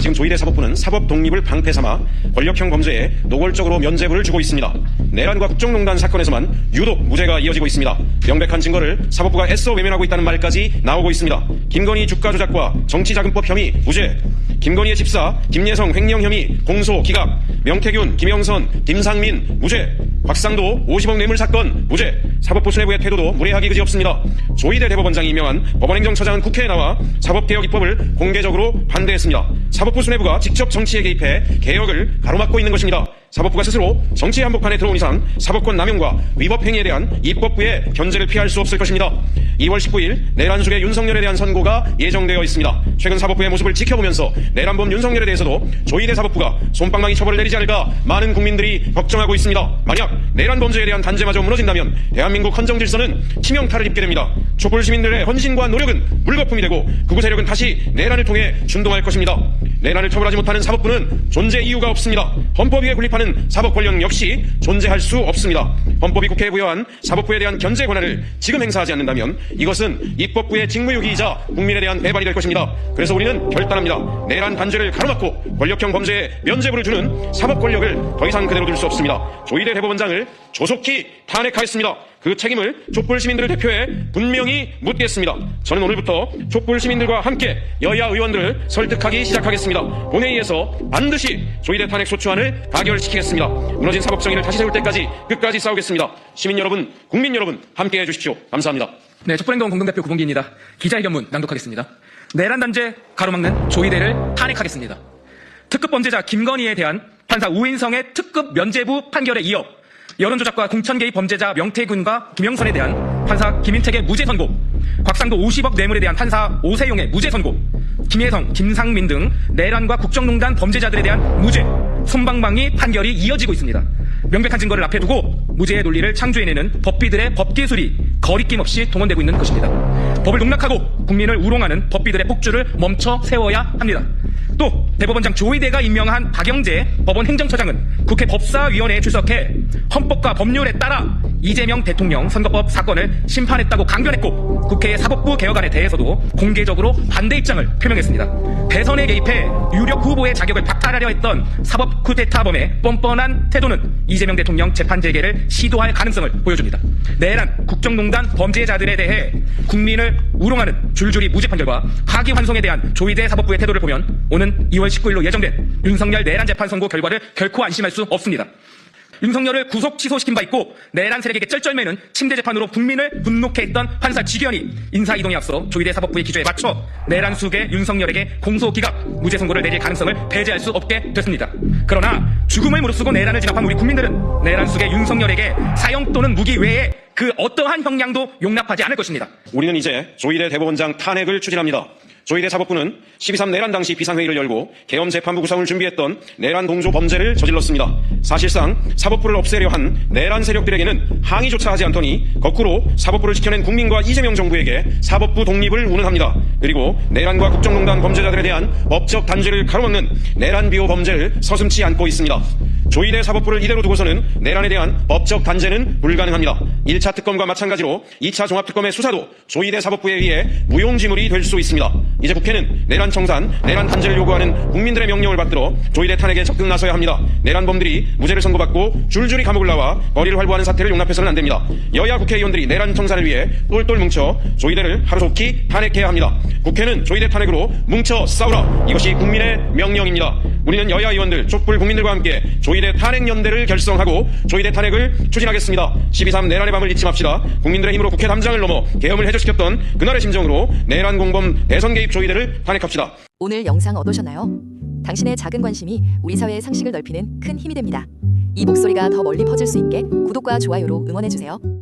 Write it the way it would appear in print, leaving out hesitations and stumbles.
지금 조희대 사법부는 사법 독립을 방패 삼아 권력형 범죄에 노골적으로 면죄부를 주고 있습니다. 내란과 국정농단 사건에서만 유독 무죄가 이어지고 있습니다. 명백한 증거를 사법부가 애써 외면하고 있다는 말까지 나오고 있습니다. 김건희 주가 조작과 정치자금법 혐의 무죄, 김건희의 집사 김예성 횡령 혐의 공소 기각, 명태균, 김영선, 김상민 무죄, 곽상도 50억 뇌물 사건 무죄, 사법부 수뇌부의 태도도 무례하기 그지없습니다. 조희대 대법원장이 임명한 법원행정처장은 국회에 나와 사법개혁 입법을 공개적으로 반대했습니다. 사법부 수뇌부가 직접 정치에 개입해 개혁을 가로막고 있는 것입니다. 사법부가 스스로 정치의 한복판에 들어온 이상 사법권 남용과 위법 행위에 대한 입법부의 견제를 피할 수 없을 것입니다. 2월 19일 내란숙의 윤석열에 대한 선고가 예정되어 있습니다. 최근 사법부의 모습을 지켜보면서 내란범 윤석열에 대해서도 조희대 사법부가 솜방망이 처벌을 내리지 않을까 많은 국민들이 걱정하고 있습니다. 만약 내란범죄에 대한 단죄마저 무너진다면 대한민국 헌정질서는 치명타를 입게 됩니다. 촛불 시민들의 헌신과 노력은 물거품이 되고 극우 세력은 다시 내란을 통해 준동할 것입니다. 내란을 처벌하지 못하는 사법부는 존재 이유가 없습니다. 헌법 위에 군립하는 사법 권력 역시 존재할 수 없습니다. 헌법이 국회에 부여한 사법부에 대한 견제 권한을 지금 행사하지 않는다면 이것은 입법부의 직무유기이자 국민에 대한 배반이 될 것입니다. 그래서 우리는 결단합니다. 내란 단죄를 가로막고 권력형 범죄에 면죄부를 주는 사법 권력을 더 이상 그대로 둘 수 없습니다. 조희대 대법원장을 조속히 탄핵하였습니다. 그 책임을 촛불 시민들을 대표해 분명히 묻겠습니다. 저는 오늘부터 촛불 시민들과 함께 여야 의원들을 설득하기 시작하겠습니다. 본회의에서 반드시 조희대 탄핵 소추안을 가결시키겠습니다. 무너진 사법 정의를 다시 세울 때까지 끝까지 싸우겠습니다. 시민 여러분, 국민 여러분 함께해 주십시오. 감사합니다. 네, 촛불행동 공동대표 구봉기입니다. 기자회견문 낭독하겠습니다. 내란 단죄 가로막는 조희대를 탄핵하겠습니다. 특급 범죄자 김건희에 대한 판사 우인성의 특급 면죄부 판결에 이어 여론조작과 공천 개입 범죄자 명태균과 김영선에 대한 판사 김인택의 무죄 선고, 곽상도 50억 뇌물에 대한 판사 오세용의 무죄 선고, 김예성, 김상민 등 내란과 국정농단 범죄자들에 대한 무죄, 솜방망이 판결이 이어지고 있습니다. 명백한 증거를 앞에 두고 무죄의 논리를 창조해내는 법비들의 법기술이 거리낌 없이 동원되고 있는 것입니다. 법을 농락하고 국민을 우롱하는 법비들의 폭주를 멈춰 세워야 합니다. 또 대법원장 조희대가 임명한 박영재 법원 행정처장은 국회 법사위원회에 출석해 헌법과 법률에 따라 이재명 대통령 선거법 사건을 심판했다고 강변했고, 국회의 사법부 개혁안에 대해서도 공개적으로 반대 입장을 표명했습니다. 대선에 개입해 유력 후보의 자격을 박탈하려 했던 사법 쿠데타범의 뻔뻔한 태도는 이재명 대통령 재판 재개를 시도할 가능성을 보여줍니다. 내란, 국정농단 범죄자들에 대해 국민을 우롱하는 줄줄이 무죄 판결과 파기환송에 대한 조희대 사법부의 태도를 보면 오는 2월 19일로 예정된 윤석열 내란 재판 선고 결과를 결코 안심할 수 없습니다. 윤석열을 구속 취소시킨 바 있고 내란 세력에게 쩔쩔매는 침대 재판으로 국민을 분노케 했던 판사 지기현이 인사이동에 앞서 조희대 사법부의 기조에 맞춰 내란 숙의 윤석열에게 공소 기각, 무죄 선고를 내릴 가능성을 배제할 수 없게 됐습니다. 그러나 죽음을 무릅쓰고 내란을 진압한 우리 국민들은 내란 숙의 윤석열에게 사형 또는 무기 외에 그 어떠한 형량도 용납하지 않을 것입니다. 우리는 이제 조희대 대법원장 탄핵을 추진합니다. 조희대 사법부는 12.3 내란 당시 비상회의를 열고 계엄재판부 구성을 준비했던 내란 동조 범죄를 저질렀습니다. 사실상 사법부를 없애려 한 내란 세력들에게는 항의조차 하지 않더니 거꾸로 사법부를 지켜낸 국민과 이재명 정부에게 사법부 독립을 운운합니다. 그리고 내란과 국정농단 범죄자들에 대한 법적 단죄를 가로막는 내란 비호 범죄를 서슴지 않고 있습니다. 조희대 사법부를 이대로 두고서는 내란에 대한 법적 단죄는 불가능합니다. 1차 특검과 마찬가지로 2차 종합특검의 수사도 조희대 사법부에 의해 무용지물이 될 수 있습니다. 이제 국회는 내란 청산, 내란 단죄를 요구하는 국민들의 명령을 받들어 조희대 탄핵에 적극 나서야 합니다. 내란범들이 무죄를 선고받고 줄줄이 감옥을 나와 거리를 활보하는 사태를 용납해서는 안 됩니다. 여야 국회의원들이 내란 청산을 위해 똘똘 뭉쳐 조희대를 하루속히 탄핵해야 합니다. 국회는 조희대 탄핵으로 뭉쳐 싸우라. 이것이 국민의 명령입니다. 우리는 여야 의원들, 촛불 국민들과 함께 조희대 탄핵연대를 결성하고 조희대 탄핵을 추진하겠습니다. 12.3 내란의 밤을 잊지 맙시다. 국민들의 힘으로 국회 담장을 넘어 계엄을 해저시켰던 그날의 심정으로 내란 공범 대선 개입 조희대를 탄핵합시다. 오늘 영상 어떠셨나요? 당신의 작은 관심이 우리 사회의 상식을 넓히는 큰 힘이 됩니다. 이 목소리가 더 멀리 퍼질 수 있게 구독과 좋아요로 응원해주세요.